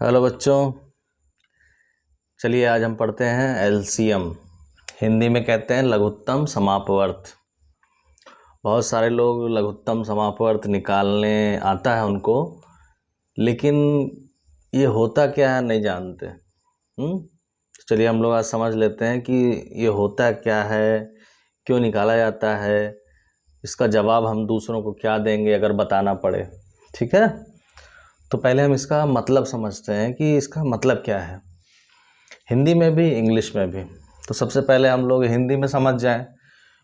Hello बच्चों, चलिए आज हम पढ़ते हैं एलसीएम। हिंदी में कहते हैं लघुत्तम समापवर्त। बहुत सारे लोग लघुत्तम समापवर्त निकालने आता है उनको, लेकिन ये होता क्या है नहीं जानते। चलिए हम लोग आज समझ लेते हैं कि ये होता क्या है, क्यों निकाला जाता है, इसका जवाब हम दूसरों को क्या देंगे अगर बताना पड़े। ठीक है, तो पहले हम इसका मतलब समझते हैं कि इसका मतलब क्या है, हिंदी में भी इंग्लिश में भी। तो सबसे पहले हम लोग हिंदी में समझ जाएं,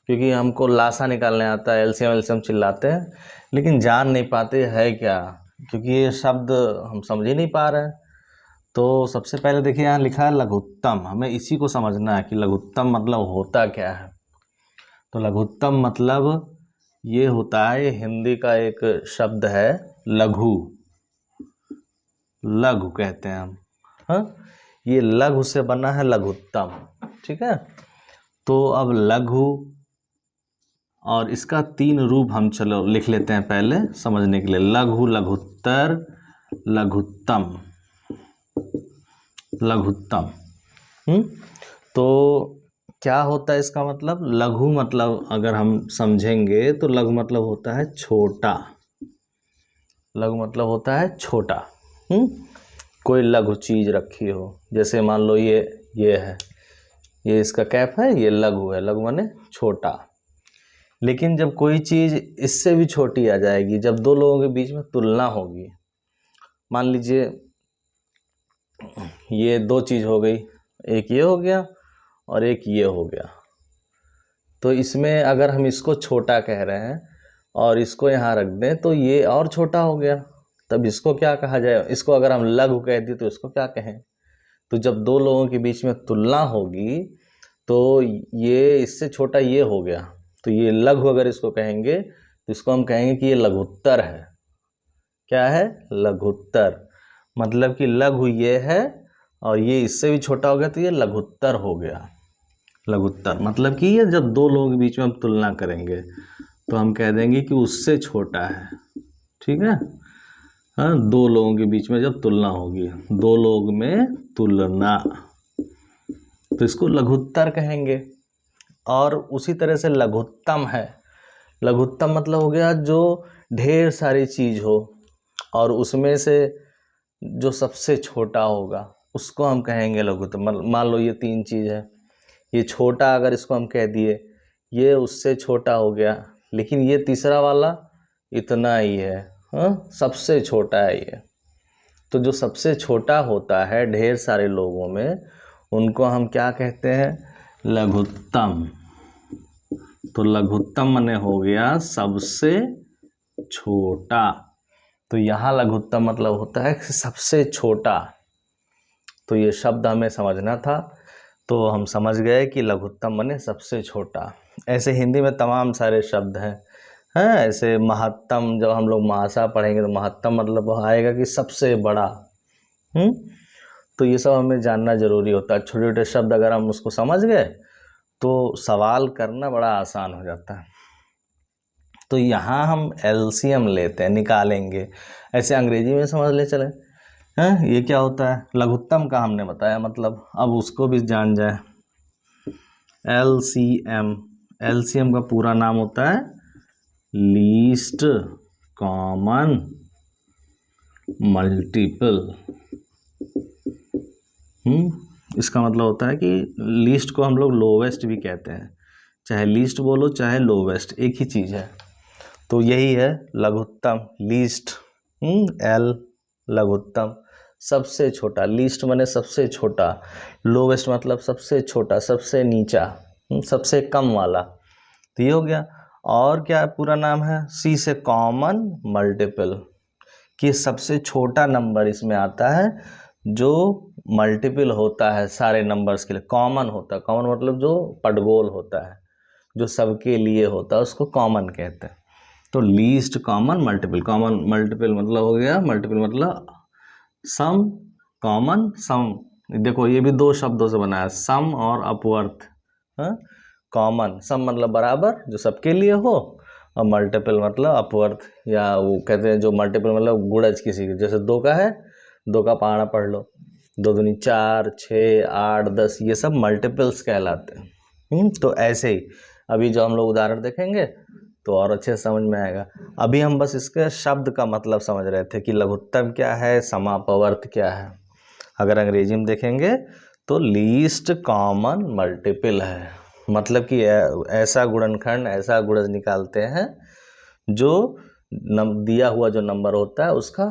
क्योंकि हमको लासा निकालने आता है, एलसीएम एलसीएम चिल्लाते हैं लेकिन जान नहीं पाते है क्या, क्योंकि ये शब्द हम समझ ही नहीं पा रहे हैं। तो सबसे पहले देखिए यहाँ लिखा है लघुत्तम, हमें इसी को समझना है कि लघुत्तम मतलब होता क्या है। तो लघुत्तम मतलब ये होता है, हिंदी का एक शब्द है लघु, लघु कहते हैं हम। हाँ, ये लघु से बना है लघुत्तम। ठीक है, तो अब लघु और इसका 3 रूप हम चलो लिख लेते हैं पहले समझने के लिए। लघु, लघुत्तर, लघुत्तम, लघुत्तम। तो क्या होता है इसका मतलब? लघु मतलब अगर हम समझेंगे तो लघु मतलब होता है छोटा। लघु मतलब होता है छोटा। कोई लघु चीज रखी हो, जैसे मान लो ये है, ये इसका कैप है, ये लघु है। लघु माने छोटा। लेकिन जब कोई चीज इससे भी छोटी आ जाएगी, जब दो लोगों के बीच में तुलना होगी, मान लीजिए ये 2 चीज हो गई, एक ये हो गया और एक ये हो गया, तो इसमें अगर हम इसको छोटा कह रहे हैं और इसको यहाँ रख दें तो ये और छोटा हो गया, तब इसको क्या कहा जाए? इसको अगर हम लघु कह दिए तो इसको क्या कहें? तो जब 2 लोगों के बीच में तुलना होगी तो ये इससे छोटा ये हो गया, तो ये लघु अगर इसको कहेंगे तो इसको हम कहेंगे कि ये लघुत्तर है। क्या है? लघुत्तर। मतलब कि लघु ये है और ये इससे भी छोटा हो गया तो ये लघुत्तर हो गया। लघुत्तर मतलब कि ये जब 2 लोगों के बीच में हम तुलना करेंगे तो हम कह देंगे कि उससे छोटा है। ठीक है, हाँ, 2 लोगों के बीच में जब तुलना होगी, 2 लोग में तुलना, तो इसको लघुत्तर कहेंगे। और उसी तरह से लघुत्तम है। लघुत्तम मतलब हो गया जो ढेर सारी चीज हो और उसमें से जो सबसे छोटा होगा उसको हम कहेंगे लघुत्तम। मान लो ये 3 चीज है, ये छोटा अगर इसको हम कह दिए, ये उससे छोटा हो गया, लेकिन ये तीसरा वाला इतना ही है, हाँ, सबसे छोटा है ये। तो जो सबसे छोटा होता है ढेर सारे लोगों में, उनको हम क्या कहते हैं? लघुत्तम। तो लघुत्तम माने हो गया सबसे छोटा। तो यहाँ लघुत्तम मतलब होता है सबसे छोटा। तो ये शब्द हमें समझना था, तो हम समझ गए कि लघुत्तम माने सबसे छोटा। ऐसे हिंदी में तमाम सारे शब्द हैं। ऐसे महत्तम, जब हम लोग महासा पढ़ेंगे तो महत्तम मतलब आएगा कि सबसे बड़ा। तो ये सब हमें जानना जरूरी होता है। छोटे छोटे शब्द अगर हम उसको समझ गए तो सवाल करना बड़ा आसान हो जाता है। तो यहाँ हम एलसीएम लेते हैं, निकालेंगे। ऐसे अंग्रेजी में समझ ले चले, ये क्या होता है? लघुत्तम का हमने बताया मतलब, अब उसको भी जान जाए। एलसीएम, एलसीएम का पूरा नाम होता है लीस्ट कॉमन मल्टीपल। इसका मतलब होता है कि लीस्ट को हम लोग लोवेस्ट भी कहते हैं। चाहे लीस्ट बोलो चाहे लोवेस्ट, एक ही चीज है। तो यही है लघुत्तम, लीस्ट। एल लघुत्तम, सबसे छोटा। लीस्ट माने सबसे छोटा, लोवेस्ट मतलब सबसे छोटा, सबसे नीचा, सबसे कम वाला। तो ये हो गया। और क्या पूरा नाम है? सी से कॉमन मल्टीपल, कि सबसे छोटा नंबर इसमें आता है जो मल्टीपल होता है सारे नंबर्स के लिए। कॉमन होता है, कॉमन मतलब जो पटगोल होता है, जो सबके लिए होता है, उसको कॉमन कहते हैं। तो least common multiple, common multiple मतलब हो गया, मल्टीपल मतलब सम, कॉमन सम। देखो ये भी 2 शब्दों से बना है, सम और अपवर्थ। कॉमन सम मतलब बराबर, जो सबके लिए हो, और मल्टीपल मतलब अपवर्थ, या वो कहते हैं जो मल्टीपल मतलब गुणज किसी के, जैसे 2 का है 2 का पहाड़ा पढ़ लो, 2 दूनी 4, 6, 8, 10, ये सब मल्टीपल्स कहलाते हैं। तो ऐसे ही अभी जो हम लोग उदाहरण देखेंगे तो और अच्छे से समझ में आएगा। अभी हम बस इसके शब्द का मतलब समझ रहे थे कि लघुत्तम क्या है, समापवर्त क्या है। अगर अंग्रेजी में देखेंगे तो लीस्ट कॉमन मल्टीपल है, मतलब कि ऐसा गुणनखंड, ऐसा गुणज निकालते हैं जो दिया हुआ जो नंबर होता है उसका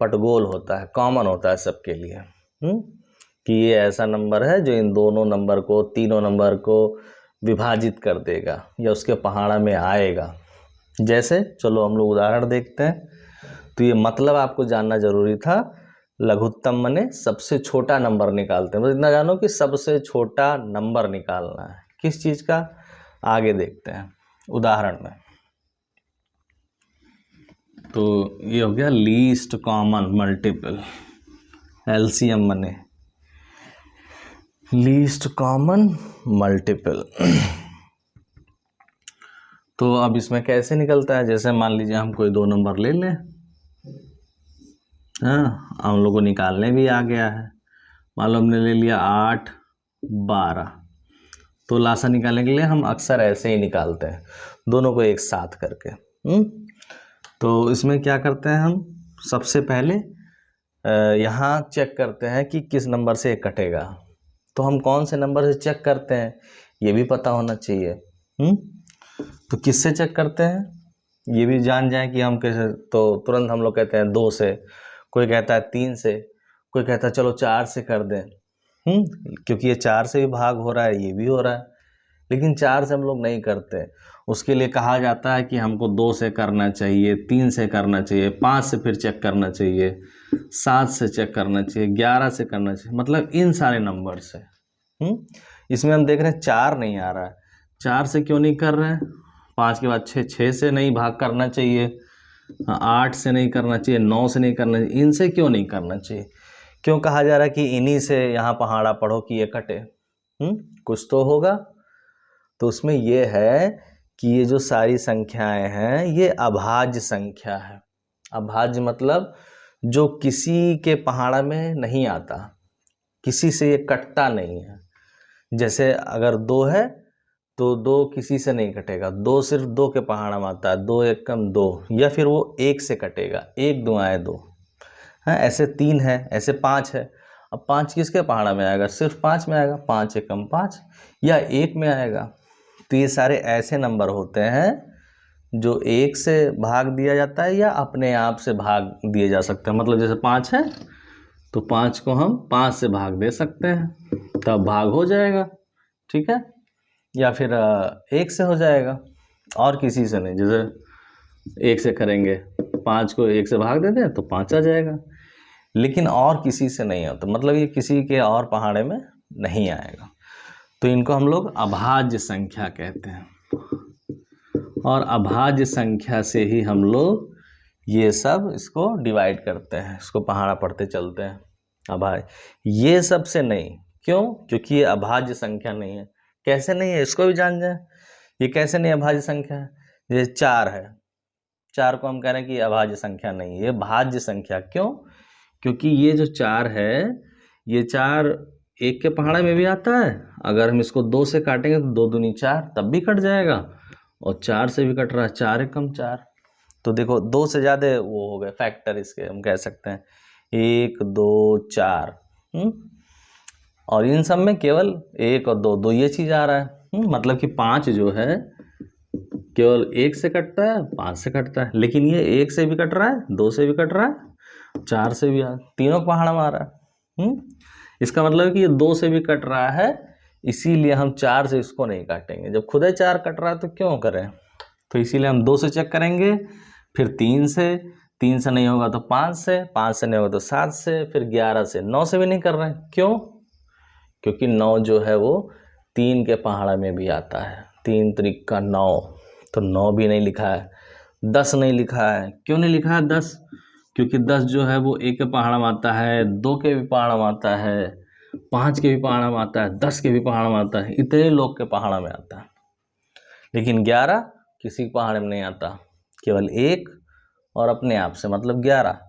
पटगोल होता है, कॉमन होता है सबके लिए। कि ये ऐसा नंबर है जो इन दोनों नंबर को, तीनों नंबर को विभाजित कर देगा या उसके पहाड़ा में आएगा। जैसे चलो हम लोग उदाहरण देखते हैं। तो ये मतलब आपको जानना जरूरी था। लघुत्तम माने सबसे छोटा नंबर निकालते हैं, बस इतना जानो कि सबसे छोटा नंबर निकालना है। किस चीज का, आगे देखते हैं उदाहरण में। तो ये हो गया लीस्ट कॉमन मल्टीपल, एलसीएम माने लीस्ट कॉमन मल्टीपल। तो अब इसमें कैसे निकलता है, जैसे मान लीजिए हम कोई 2 नंबर ले लें, हाँ हम लोग को निकालने भी आ गया है। मान लो हमने ले लिया 8, 12। तो लासा निकालने के लिए हम अक्सर ऐसे ही निकालते हैं, दोनों को एक साथ करके। तो इसमें क्या करते हैं हम, सबसे पहले यहाँ चेक करते हैं कि किस नंबर से कटेगा। तो हम कौन से नंबर से चेक करते हैं ये भी पता होना चाहिए। तो किससे चेक करते हैं ये भी जान जाए कि हम कैसे, तो तुरंत हम लोग कहते हैं 2 से, कोई कहता है 3 से, कोई कहता है चलो 4 से कर दें। क्योंकि ये 4 से भी भाग हो रहा है, ये भी हो रहा है, लेकिन 4 से हम लोग नहीं करते। उसके लिए कहा जाता है कि हमको 2 से करना चाहिए, 3 से करना चाहिए, 5 से फिर चेक करना चाहिए, 7 से चेक करना चाहिए, 11 से करना चाहिए, मतलब इन सारे नंबर से। इसमें हम देख रहे हैं 4 नहीं आ रहा है। 4 से क्यों नहीं कर रहे हैं, 5 के बाद 6, 6 से नहीं भाग करना चाहिए, 8 से नहीं करना चाहिए, 9 से नहीं करना चाहिए, इनसे क्यों नहीं करना चाहिए? क्यों कहा जा रहा है कि इन्हीं से यहाँ पहाड़ा पढ़ो कि ये कटे? कुछ तो होगा। तो उसमें ये है कि ये जो सारी संख्याएं हैं ये अभाज्य संख्या है। अभाज्य मतलब जो किसी के पहाड़ा में नहीं आता, किसी से ये कटता नहीं है। जैसे अगर 2 है तो 2 किसी से नहीं कटेगा, 2 सिर्फ 2 के पहाड़ा में आता है, 2 एक कम 2, या फिर वो 1 से कटेगा, 1 2 आए 2। हाँ, ऐसे 3 है, ऐसे 5 है। अब 5 किसके पहाड़ा में आएगा, सिर्फ 5 में आएगा, 5 एक कम 5, या 1 में आएगा। तो ये सारे ऐसे नंबर होते हैं जो 1 से भाग दिया जाता है या अपने आप से भाग दिए जा सकते हैं। मतलब जैसे 5 है तो 5 को हम 5 से भाग दे सकते हैं, तब भाग हो जाएगा, ठीक है। या फिर 1 से हो जाएगा, और किसी से नहीं। जैसे 1 से करेंगे, 5 को 1 से भाग देते हैं तो 5 आ जाएगा, लेकिन और किसी से नहीं होता, मतलब ये किसी के और पहाड़े में नहीं आएगा। तो इनको हम लोग अभाज्य संख्या कहते हैं, और अभाज्य संख्या से ही हम लोग ये सब इसको डिवाइड करते हैं, इसको पहाड़ा पढ़ते चलते हैं। अभाज्य ये सब से नहीं, क्यों? क्योंकि ये अभाज्य संख्या नहीं है। कैसे नहीं है इसको भी जान जाए, ये कैसे नहीं अभाज्य संख्या है। जैसे 4 है, 4 को हम कह रहे हैं कि अभाज्य संख्या नहीं है, ये भाज्य संख्या। क्यों? क्योंकि ये जो 4 है, ये 4 1 के पहाड़े में भी आता है। अगर हम इसको 2 से काटेंगे तो 2 दूनी 4, तब भी कट जाएगा, और 4 से भी कट रहा है, 4 एक कम 4। तो देखो 2 से ज़्यादा वो हो गए फैक्टर, इसके हम कह सकते हैं 1 2 4। और इन सब में केवल 1 और 2 ये चीज़ आ रहा है। मतलब कि 5 जो है केवल 1 से कटता है, 5 से कटता है, लेकिन ये 1 से भी कट रहा है, 2 से भी कट रहा है, 4 से भी तीनों पहाड़ा में आ रहा है। इसका मतलब है कि ये 2 से भी कट रहा है, इसीलिए हम 4 से इसको नहीं काटेंगे। जब खुद ही 4 कट रहा है तो क्यों करें? तो इसीलिए हम 2 से चेक करेंगे, फिर 3 से, 3 से नहीं होगा तो 5 से, 5 से नहीं होगा तो 7 से, फिर 11 से, 9 से भी नहीं कर रहे हैं। क्यों? क्योंकि 9 जो है वो 3 के पहाड़ा में भी आता है, 3 त्रिक का 9, तो 9 भी नहीं लिखा है। 10 नहीं लिखा है, क्यों नहीं लिखा है 10? क्योंकि 10 जो है वो 1 के पहाड़ा में आता है, 2 के भी पहाड़ा में आता है, 5 के भी पहाड़ा में आता है, 10 के भी पहाड़ा में आता है, इतने लोग के पहाड़ा में आता है। लेकिन 11 किसी के पहाड़ में नहीं आता, केवल 1 और अपने आप से, मतलब 11।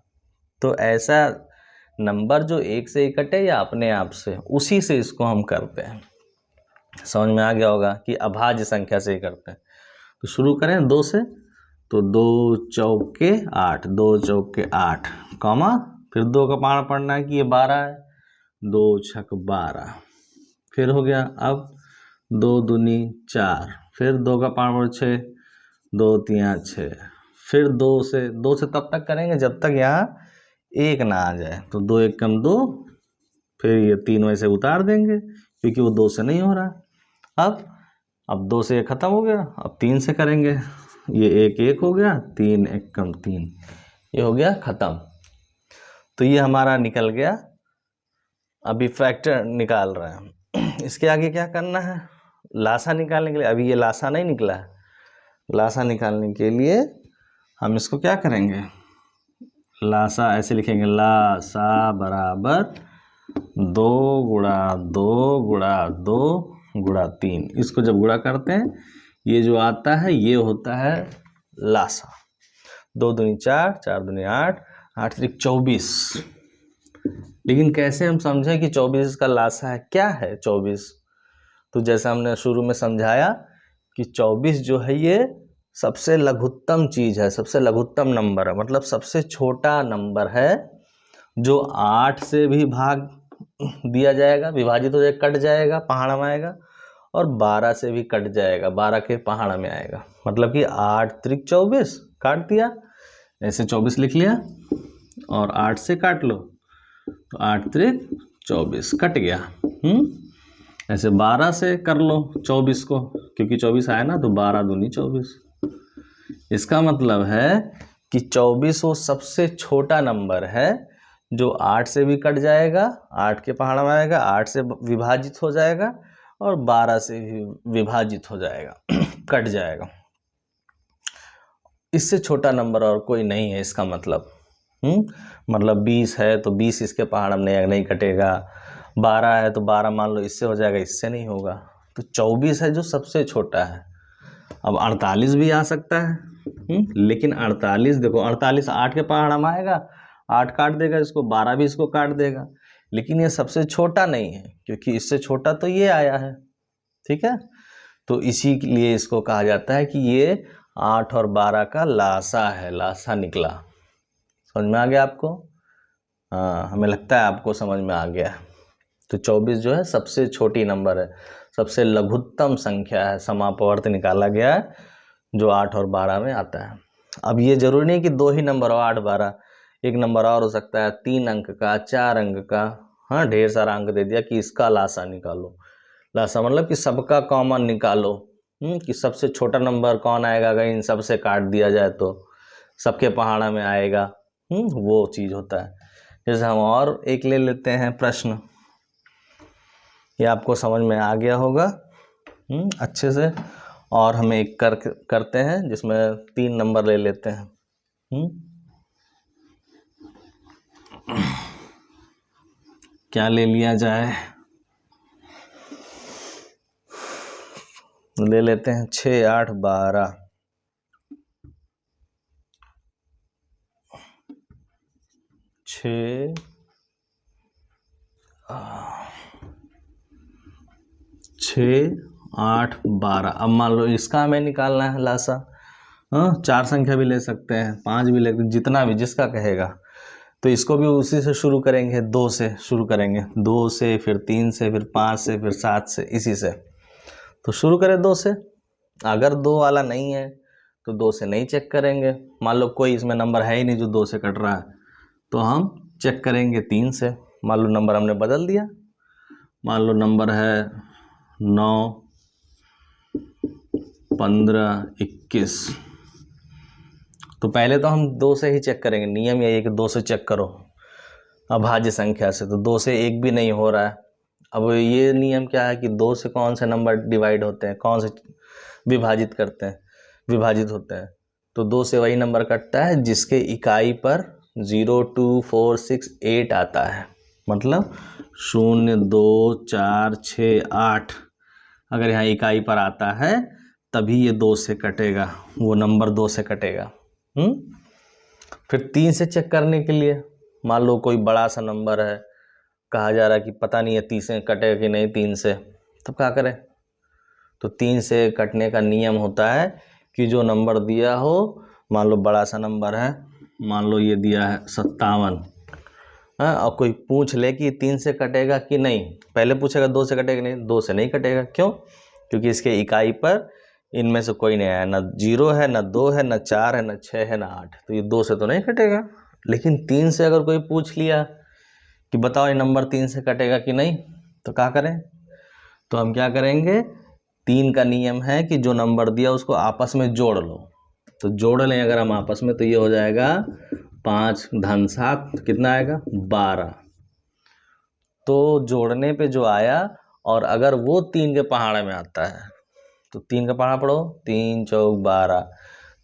तो ऐसा नंबर जो एक से ही कटे या अपने आप से, उसी से इसको हम करते हैं। समझ में आ गया होगा कि अभाज्य संख्या से ही करते हैं। तो शुरू करें 2 से, तो 2 चौके 8, 2 चौके 8 कॉमा, फिर 2 का पाना पढ़ना है कि ये 12 है, 2 छक 12, फिर हो गया। अब 2 दूनी 4, फिर 2 का पाना पढ़ 6, 2 तिया 6, फिर 2 से तब तक करेंगे जब तक यहाँ 1 ना आ जाए। तो 2 1 कम 2, फिर ये 3 वैसे उतार देंगे क्योंकि वो 2 से नहीं हो रहा। अब 2 से 1 खत्म हो गया, अब 3 से करेंगे, ये 1 1 हो गया, 3 1 कम 3, ये हो गया खत्म। तो ये हमारा निकल गया। अभी फैक्टर निकाल रहे हैं। इसके आगे क्या करना है, लासा निकालने के लिए। अभी ये लासा नहीं निकला है, लासा निकालने के लिए हम इसको क्या करेंगे, लासा ऐसे लिखेंगे, लासा बराबर 2 गुणा 2 गुणा 2 गुणा 3। इसको जब गुणा करते हैं ये जो आता है ये होता है लासा। 2 दूनी 4, 4 दूनी 8, 8 त्रिक 24। लेकिन कैसे हम समझें कि 24 इसका लासा है, क्या है 24? तो जैसा हमने शुरू में समझाया कि 24 जो है ये सबसे लघुत्तम चीज़ है, सबसे लघुत्तम नंबर है, मतलब सबसे छोटा नंबर है जो 8 से भी भाग दिया जाएगा, विभाजित हो जाएगा, कट जाएगा, पहाड़ में आएगा, और 12 से भी कट जाएगा, 12 के पहाड़ में आएगा। मतलब कि 8 त्रिक 24 काट दिया, ऐसे 24 लिख लिया, और 8 से काट लो तो 8 त्रिक 24 कट गया। ऐसे 12 से कर लो 24 को, क्योंकि 24 आया ना, तो 12 दूनी 24। इसका मतलब है कि 24 वो सबसे छोटा नंबर है जो 8 से भी कट जाएगा, 8 के पहाड़ में आएगा, 8 से विभाजित हो जाएगा, और 12 से भी विभाजित हो जाएगा, कट जाएगा। इससे छोटा नंबर और कोई नहीं है, इसका मतलब मतलब 20 है तो 20 इसके पहाड़ में नहीं कटेगा, 12 है तो 12 मान लो इससे हो जाएगा, इससे नहीं होगा। तो 24 है जो सबसे छोटा है। अब 48 भी आ सकता है, लेकिन 48 देखो, 48 8 के पहाड़ में आएगा, 8 काट देगा इसको, 12 भी इसको काट देगा, लेकिन ये सबसे छोटा नहीं है क्योंकि इससे छोटा तो ये आया है। ठीक है, तो इसी लिए इसको कहा जाता है कि ये 8 और 12 का लासा है, लासा निकला। समझ में आ गया आपको? हाँ, हमें लगता है आपको समझ में आ गया। तो 24 जो है सबसे छोटी नंबर है, सबसे लघुत्तम संख्या है, समापवर्त निकाला गया है जो 8 और 12 में आता है। अब ये जरूरी नहीं कि 2 ही नंबर हो 8 12, एक नंबर और हो सकता है 3 अंक का, 4 अंक का। हाँ, ढेर सारा अंक दे दिया कि इसका लासा निकालो। लासा मतलब कि सबका कॉमन निकालो, कि सबसे छोटा नंबर कौन आएगा अगर इन सब से काट दिया जाए तो सबके पहाड़ा में आएगा, वो चीज़ होता है। जैसे हम और एक ले लेते हैं प्रश्न, ये आपको समझ में आ गया होगा अच्छे से। और हम एक करते हैं जिसमें 3 नंबर ले लेते हैं। क्या ले लिया जाए, ले लेते हैं 6 8 12। 6 8 12। अब मान लो इसका हमें निकालना है लासा। 4 संख्या भी ले सकते हैं, 5 भी ले, जितना भी जिसका कहेगा। तो इसको भी उसी से शुरू करेंगे, 2 से शुरू करेंगे, 2 से, फिर 3 से, फिर 5 से, फिर 7 से, इसी से। तो शुरू करें 2 से। अगर 2 वाला नहीं है तो 2 से नहीं चेक करेंगे। मान लो कोई इसमें नंबर है ही नहीं जो 2 से कट रहा है, तो हम चेक करेंगे 3 से। मान लो नंबर हमने बदल दिया, मान लो नंबर है 9 15 21। तो पहले तो हम 2 से ही चेक करेंगे, नियम यही है कि 2 से चेक करो अभाज्य संख्या से। तो 2 से 1 भी नहीं हो रहा है। अब ये नियम क्या है कि 2 से कौन से नंबर डिवाइड होते हैं, कौन से विभाजित होते हैं। तो 2 से वही नंबर कटता है जिसके इकाई पर 0 2 4 6 8 आता है। मतलब 0 2 4 6 8 अगर यहाँ इकाई पर आता है तभी ये 2 से कटेगा, वो नंबर 2 से कटेगा। फिर 3 से चेक करने के लिए मान लो कोई बड़ा सा नंबर है, कहा जा रहा है कि पता नहीं है 30 से कटेगा कि नहीं 3 से, तब क्या करें? तो 3 से कटने का नियम होता है कि जो नंबर दिया हो, मान लो बड़ा सा नंबर है, मान लो ये दिया है 57, हाँ, और कोई पूछ ले कि 3 से कटेगा कि नहीं, पहले पूछेगा 2 से कटेगा नहीं, 2 से नहीं कटेगा। क्यों? क्योंकि इसके इकाई पर इनमें से कोई नहीं आया, ना 0 है, ना 2 है, ना 4 है, ना 6 है, ना 8, तो ये 2 से तो नहीं कटेगा। लेकिन 3 से अगर कोई पूछ लिया कि बताओ ये नंबर 3 से कटेगा कि नहीं, तो क्या करें? तो हम क्या करेंगे, 3 का नियम है कि जो नंबर दिया उसको आपस में जोड़ लो। तो जोड़ लें अगर हम आपस में, तो ये हो जाएगा 5 धन 7, कितना आएगा? 12। तो जोड़ने पे जो आया, और अगर वो 3 के पहाड़े में आता है, तो 3 का पहाड़ा पढ़ो, 3 चौक 12,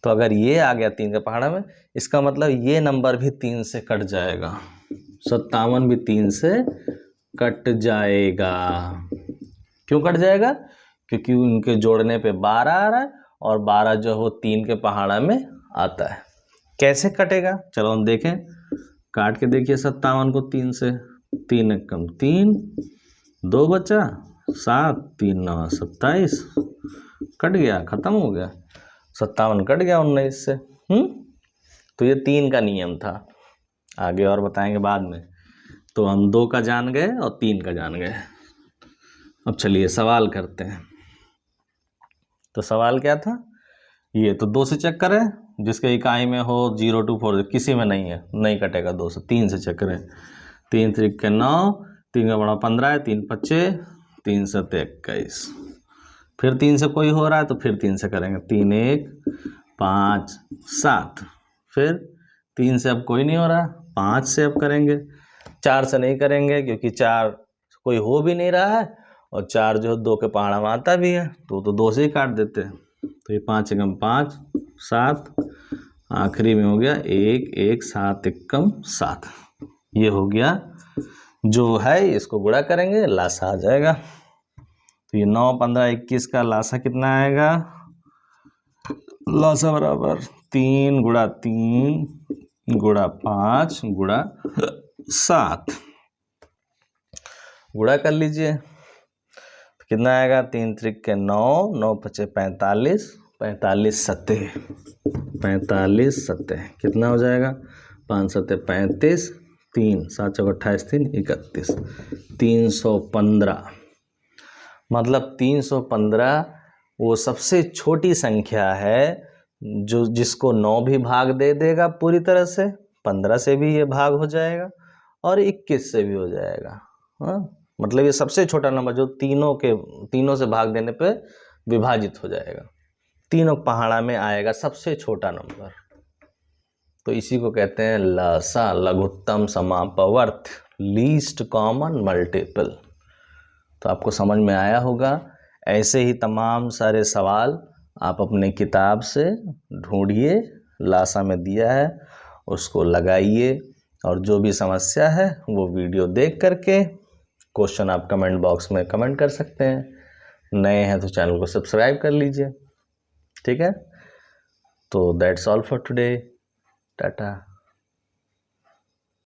तो अगर ये आ गया 3 के पहाड़ा में, इसका मतलब ये नंबर भी 3 से कट जाएगा, 57 भी 3 से कट जाएगा। क्यों कट जाएगा? क्योंकि उनके जोड़ने पे 12 आ रहा है, और 12 जो हो 3 के पहाड़ा में आता है। कैसे कटेगा? चलो हम देखें, काट के देखिए 57 को 3 से, 3 एकम 3, 2 बचा 7, 3 9 27, कट गया, खत्म हो गया, 57 कट गया 19 से। तो ये 3 का नियम था, आगे और बताएंगे बाद में। तो हम 2 का जान गए और 3 का जान गए। अब चलिए सवाल करते हैं। तो सवाल क्या था? ये तो 2 से चेक करें, जिसके इकाई में हो 0 to 4, किसी में नहीं है, नहीं कटेगा 2 से। 3 से चेक करें, 3 3 9, 3 का बड़ा 15 है, 3 5 3 7 21। फिर 3 से कोई हो रहा है तो फिर 3 से करेंगे, 3 1 5 7। फिर 3 से अब कोई नहीं हो रहा, 5 से अब करेंगे। 4 से नहीं करेंगे क्योंकि 4 कोई हो भी नहीं रहा है, और 4 जो 2 के पहाड़ा में आता भी है, तो 2 से ही काट देते हैं। तो ये 5 एकम 5 7, आखिरी में हो गया 1 1 7 एकम 7। ये हो गया, जो है इसको गुणा करेंगे, लासा आ जाएगा। तो ये 9 15 21 का लासा कितना आएगा? लासा बराबर 3 गुणा 3 गुणा 5 गुणा 7। गुणा कर लीजिए, तो कितना आएगा? 3 त्रिक के 9, 9 पचे 45, 45 सत्ते 45 सत्ते कितना हो जाएगा? 5 सत्ते 35, 3 7 चौक 28, 3 31, 315। मतलब 315 वो सबसे छोटी संख्या है जो जिसको 9 भी भाग दे देगा पूरी तरह से, 15 से भी ये भाग हो जाएगा, और 21 से भी हो जाएगा। हाँ, मतलब ये सबसे छोटा नंबर जो तीनों से भाग देने पे विभाजित हो जाएगा, तीनों पहाड़ा में आएगा, सबसे छोटा नंबर। तो इसी को कहते हैं लसा, लघुत्तम समापवर्त, लीस्ट कॉमन मल्टीपल। तो आपको समझ में आया होगा। ऐसे ही तमाम सारे सवाल आप अपने किताब से ढूंढिए, लासा में दिया है, उसको लगाइए, और जो भी समस्या है वो वीडियो देख करके क्वेश्चन आप कमेंट बॉक्स में कमेंट कर सकते हैं। नए हैं तो चैनल को सब्सक्राइब कर लीजिए, ठीक है। तो that's all for today, Tata.